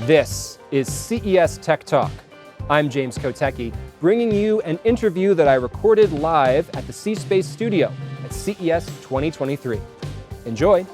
This is CES Tech Talk. I'm James Kotecki, bringing you an interview that I recorded live at the C-Space studio at CES 2023. Enjoy.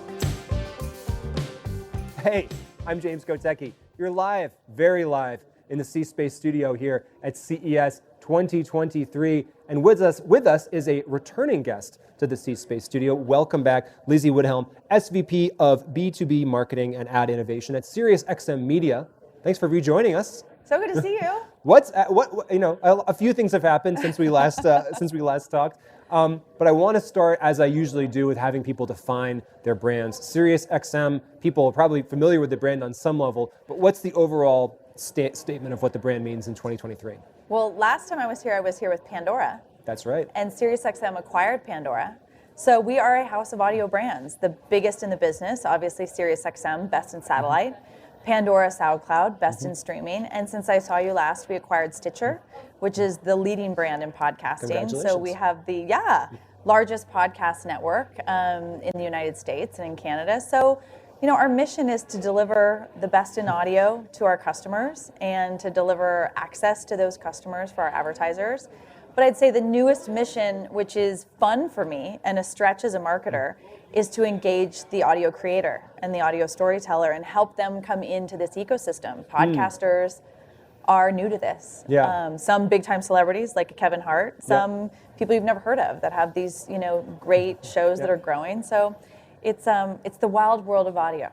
Hey, I'm James Kotecki. You're live, very live, in the C-Space studio here at CES 2023. And with us is a returning guest to the C-Space studio. Welcome back, Lizzie Woodhelm, SVP of B2B Marketing and Ad Innovation at SiriusXM Media. Thanks for rejoining us. So good to see you. A few things have happened since we last talked. But I want to start, as I usually do, with having people define their brands. SiriusXM, people are probably familiar with the brand on some level, but what's the overall statement of what the brand means in 2023? Well, last time I was here with Pandora. That's right. And SiriusXM acquired Pandora. So we are a house of audio brands, the biggest in the business, obviously SiriusXM, best in satellite, Pandora SoundCloud, best in streaming, and since I saw you last, we acquired Stitcher, which is the leading brand in podcasting. Congratulations. So we have the largest podcast network in the United States and in Canada. So, our mission is to deliver the best in audio to our customers and to deliver access to those customers for our advertisers. But I'd say the newest mission, which is fun for me and a stretch as a marketer, is to engage the audio creator and the audio storyteller and help them come into this ecosystem. Podcasters are new to this. Yeah. Some big time celebrities like Kevin Hart, some people you've never heard of that have these, great shows that are growing. So it's the wild world of audio.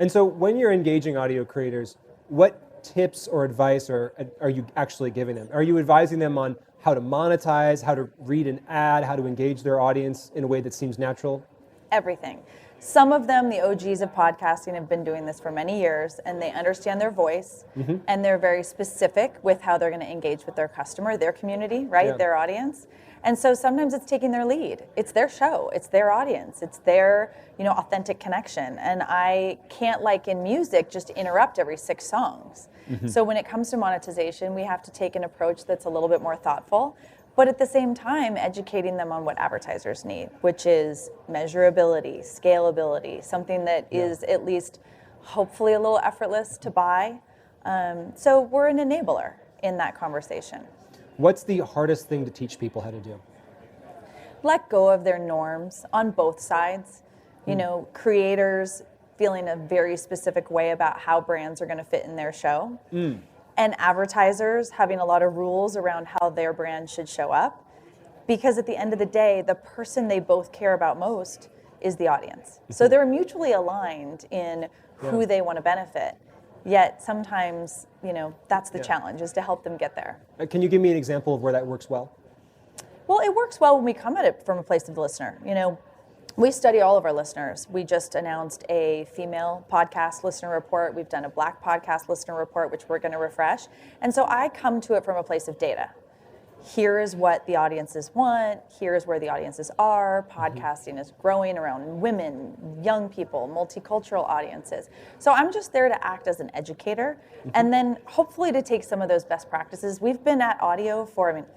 And so when you're engaging audio creators, what tips or advice are you actually giving them? Are you advising them on how to monetize, how to read an ad, how to engage their audience in a way that seems natural? Everything. Some of them, the OGs of podcasting, have been doing this for many years, and they understand their voice, and they're very specific with how they're going to engage with their customer, their community, right, their audience. And so sometimes it's taking their lead. It's their show. It's their audience. It's their, authentic connection. And I can't, like in music, just interrupt every 6 songs. So when it comes to monetization, we have to take an approach that's a little bit more thoughtful, but at the same time, educating them on what advertisers need, which is measurability, scalability, something that is at least hopefully a little effortless to buy. So we're an enabler in that conversation. What's the hardest thing to teach people how to do? Let go of their norms on both sides. Creators feeling a very specific way about how brands are going to fit in their show. And advertisers having a lot of rules around how their brand should show up. Because at the end of the day, the person they both care about most is the audience. So they're mutually aligned in who they want to benefit. Yet sometimes, that's the challenge, is to help them get there. Can you give me an example of where that works well? Well, it works well when we come at it from a place of the listener. We study all of our listeners. We just announced a female podcast listener report. We've done a Black podcast listener report, which we're going to refresh. And so I come to it from a place of data. Here is what the audiences want. Here is where the audiences are. Podcasting is growing around women, young people, multicultural audiences. So I'm just there to act as an educator and then hopefully to take some of those best practices. We've been at audio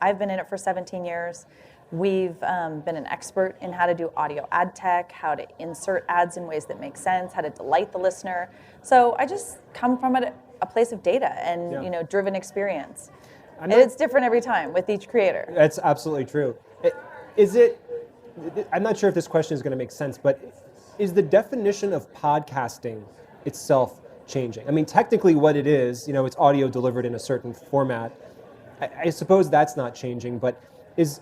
I've been in it for 17 years. We've been an expert in how to do audio ad tech, how to insert ads in ways that make sense, how to delight the listener. So I just come from a place of data and driven experience. And it's different every time with each creator. That's absolutely true. I'm not sure if this question is going to make sense, but is the definition of podcasting itself changing? I mean, technically what it is, it's audio delivered in a certain format. I suppose that's not changing, but is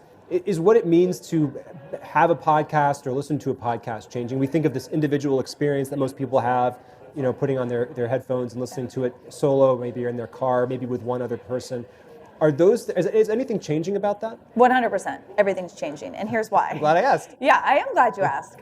what it means to have a podcast or listen to a podcast changing? We think of this individual experience that most people have, putting on their headphones and listening to it solo, maybe in their car, maybe with one other person. Is anything changing about that? 100%. Everything's changing. And here's why. I'm glad I asked. Yeah, I am glad you asked.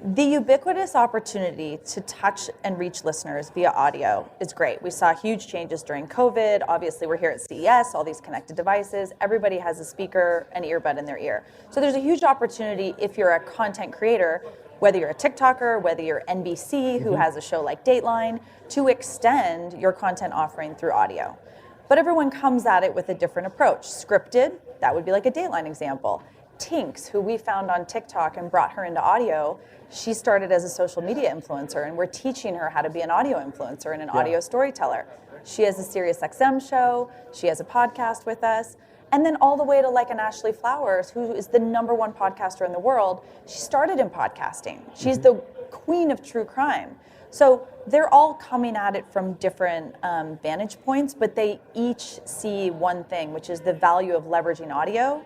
The ubiquitous opportunity to touch and reach listeners via audio is great. We saw huge changes during COVID. Obviously, we're here at CES, all these connected devices. Everybody has a speaker and earbud in their ear. So there's a huge opportunity if you're a content creator, whether you're a TikToker, whether you're NBC, who has a show like Dateline, to extend your content offering through audio. But everyone comes at it with a different approach. Scripted, that would be like a Dateline example. Tinks, who we found on TikTok and brought her into audio, she started as a social media influencer, and we're teaching her how to be an audio influencer and an audio storyteller. She has a SiriusXM show, she has a podcast with us, and then all the way to like an Ashley Flowers, who is the #1 podcaster in the world. She started in podcasting. She's the queen of true crime. So they're all coming at it from different vantage points, but they each see one thing, which is the value of leveraging audio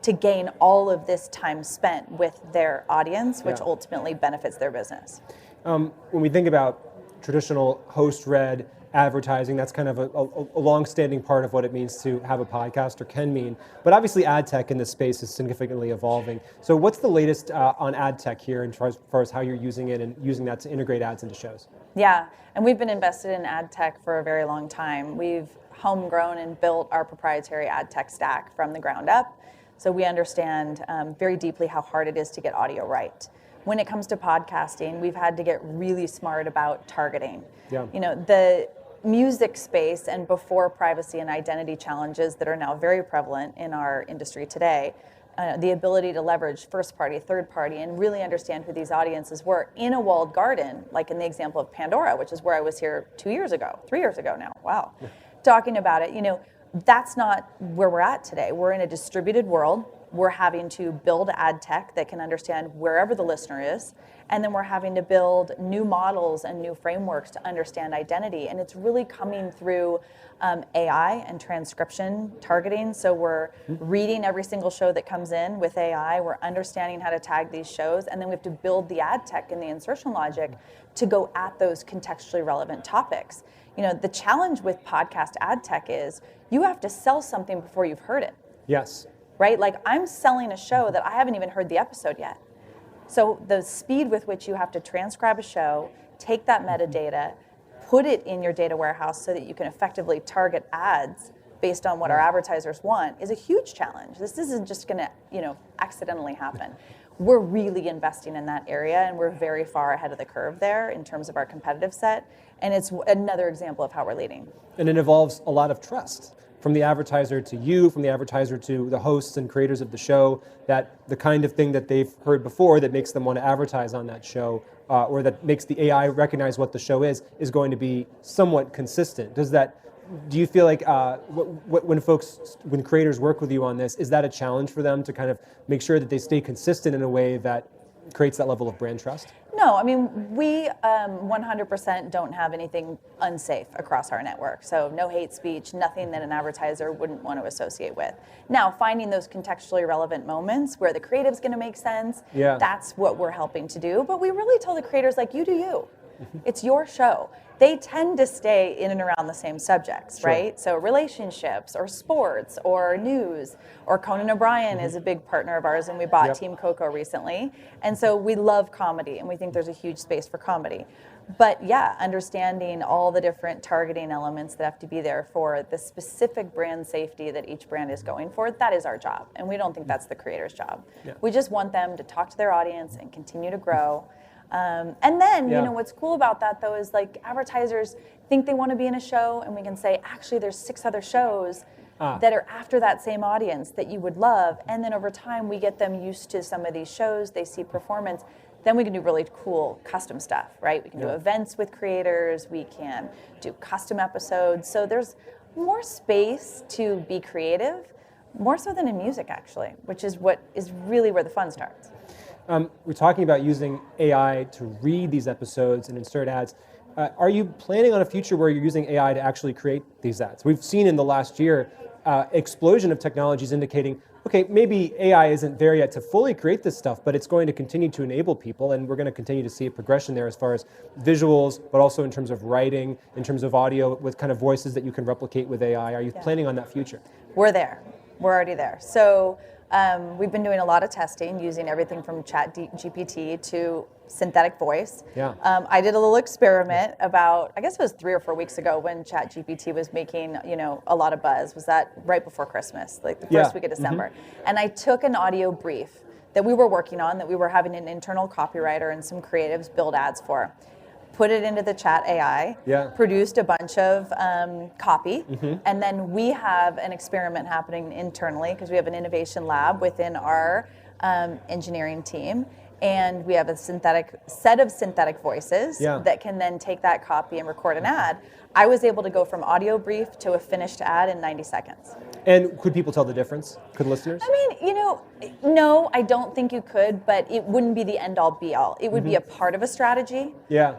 to gain all of this time spent with their audience, which ultimately benefits their business. When we think about traditional host-read advertising, that's kind of a long-standing part of what it means to have a podcast, or can mean. But obviously ad tech in this space is significantly evolving. So what's the latest on ad tech here as far as how you're using it and using that to integrate ads into shows? Yeah, and we've been invested in ad tech for a very long time. We've homegrown and built our proprietary ad tech stack from the ground up. So we understand very deeply how hard it is to get audio right. When it comes to podcasting, we've had to get really smart about targeting. Yeah. You know, the music space, and before privacy and identity challenges that are now very prevalent in our industry today, the ability to leverage first party, third party, and really understand who these audiences were in a walled garden, like in the example of Pandora, which is where I was here 3 years ago now, wow, talking about it. You know, that's not where we're at today. We're in a distributed world. We're having to build ad tech that can understand wherever the listener is, and then we're having to build new models and new frameworks to understand identity, and it's really coming through AI and transcription targeting. So we're reading every single show that comes in with AI, we're understanding how to tag these shows, and then we have to build the ad tech and the insertion logic to go at those contextually relevant topics. You know, the challenge with podcast ad tech is you have to sell something before you've heard it. Yes. Right? Like, I'm selling a show that I haven't even heard the episode yet. So the speed with which you have to transcribe a show, take that metadata, put it in your data warehouse so that you can effectively target ads based on what our advertisers want is a huge challenge. This isn't just going to, you know, accidentally happen. We're really investing in that area, and we're very far ahead of the curve there in terms of our competitive set. And it's another example of how we're leading. And it involves a lot of trust. From the advertiser to you, from the advertiser to the hosts and creators of the show, that the kind of thing that they've heard before that makes them want to advertise on that show, or that makes the AI recognize what the show is going to be somewhat consistent. Do you feel like when creators work with you on this, is that a challenge for them to kind of make sure that they stay consistent in a way that creates that level of brand trust? No, I mean, we 100% don't have anything unsafe across our network. So no hate speech, nothing that an advertiser wouldn't want to associate with. Now, finding those contextually relevant moments where the creative's going to make sense, that's what we're helping to do. But we really tell the creators, like, you do you. It's your show. They tend to stay in and around the same subjects, right? So relationships or sports or news, or Conan O'Brien is a big partner of ours, and we bought Team Coco recently. And so we love comedy, and we think there's a huge space for comedy. But yeah, understanding all the different targeting elements that have to be there for the specific brand safety that each brand is going for, that is our job. And we don't think that's the creator's job. We just want them to talk to their audience and continue to grow. And then, you know, what's cool about that, though, is like advertisers think they want to be in a show, and we can say, actually, there's 6 other shows that are after that same audience that you would love. And then over time, we get them used to some of these shows. They see performance. Then we can do really cool custom stuff, right? We can do events with creators. We can do custom episodes. So there's more space to be creative, more so than in music, actually, which is what is really where the fun starts. We're talking about using AI to read these episodes and insert ads. Are you planning on a future where you're using AI to actually create these ads? We've seen in the last year explosion of technologies indicating, okay, maybe AI isn't there yet to fully create this stuff, but it's going to continue to enable people, and we're going to continue to see a progression there as far as visuals, but also in terms of writing, in terms of audio, with kind of voices that you can replicate with AI. Are you planning on that future? We're there. We're already there. So we've been doing a lot of testing using everything from ChatGPT to synthetic voice. I did a little experiment about, I guess it was 3 or 4 weeks ago when ChatGPT was making, you know, a lot of buzz. Was that right before Christmas, like the first week of December? And I took an audio brief that we were working on, that we were having an internal copywriter and some creatives build ads for. put it into the chat AI, produced a bunch of copy, and then we have an experiment happening internally because we have an innovation lab within our engineering team. And we have a set of synthetic voices that can then take that copy and record an ad. I was able to go from audio brief to a finished ad in 90 seconds. And could people tell the difference? Could listeners? I mean, no, I don't think you could, but it wouldn't be the end-all, be-all. It would be a part of a strategy,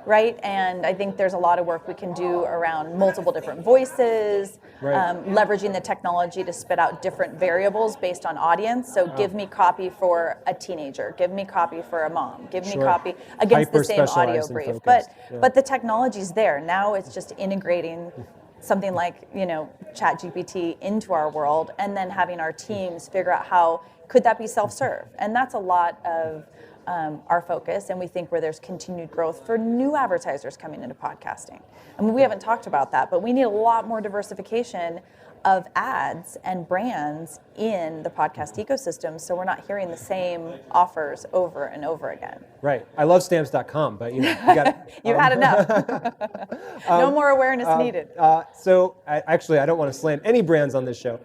right? And I think there's a lot of work we can do around multiple different voices, leveraging the technology to spit out different variables based on audience. So give me copy for a teenager, give me copy for a mom, give me copy against the same audio brief. But the technology's there. Now it's just integrating something like, ChatGPT into our world, and then having our teams figure out how could that be self-serve. And that's a lot of our focus, and we think where there's continued growth for new advertisers coming into podcasting. I mean, we haven't talked about that, but we need a lot more diversification of ads and brands in the podcast ecosystem, so we're not hearing the same offers over and over again. Right. I love stamps.com, but you got You've had enough. No more awareness needed. So I don't want to slam any brands on this show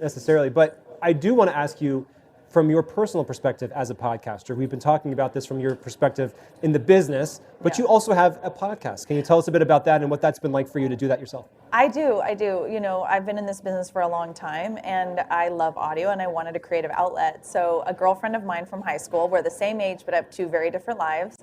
necessarily, but I do want to ask you, from your personal perspective as a podcaster, we've been talking about this from your perspective in the business, but you also have a podcast. Can you tell us a bit about that and what that's been like for you to do that yourself? I do. I've been in this business for a long time, and I love audio, and I wanted a creative outlet. So a girlfriend of mine from high school, we're the same age, but have two very different lives.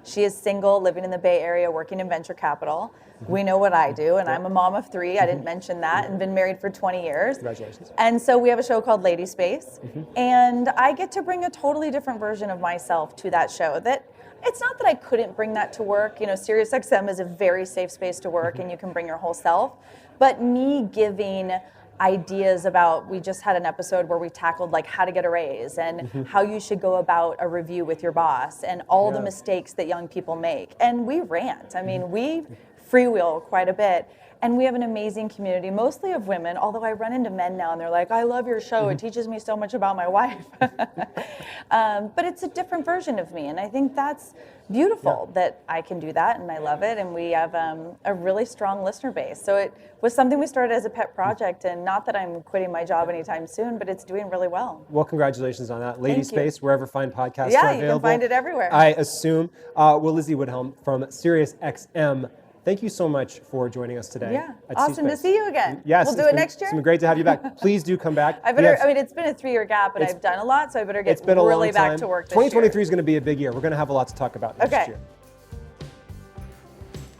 She is single, living in the Bay Area, working in venture capital. We know what I do, and I'm a mom of three. I didn't mention that, and been married for 20 years. Congratulations. And so we have a show called Lady Space, and I get to bring a totally different version of myself to that show. That it's not that I couldn't bring that to work. SiriusXM is a very safe space to work, and you can bring your whole self. But me giving ideas about, we just had an episode where we tackled like how to get a raise and how you should go about a review with your boss and all the mistakes that young people make. And we rant. I mean, we freewheel quite a bit. And we have an amazing community, mostly of women, although I run into men now and they're like, I love your show. It teaches me so much about my wife. But it's a different version of me. And I think that's beautiful that I can do that, and I love it. And we have a really strong listener base. So it was something we started as a pet project, and not that I'm quitting my job anytime soon, but it's doing really well. Well, congratulations on that. Lady Space, wherever fine podcasts are available. Yeah, you can find it everywhere. I assume. Well, Lizzie Woodhelm from SiriusXM, thank you so much for joining us today. Yeah, awesome to see you again. Yes, we'll do it next year. It's been great to have you back. Please do come back. It's been a 3-year gap, but I've done a lot, so I better get really back to work this year. 2023 is going to be a big year. We're going to have a lot to talk about next year.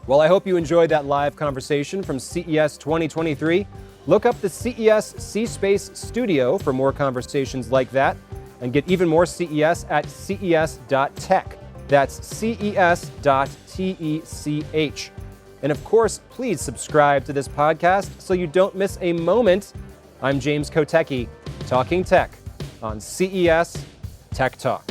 Well, I hope you enjoyed that live conversation from CES 2023. Look up the CES C-Space Studio for more conversations like that, and get even more CES at ces.tech. That's ces.tech. And of course, please subscribe to this podcast so you don't miss a moment. I'm James Kotecki, talking tech on CES Tech Talk.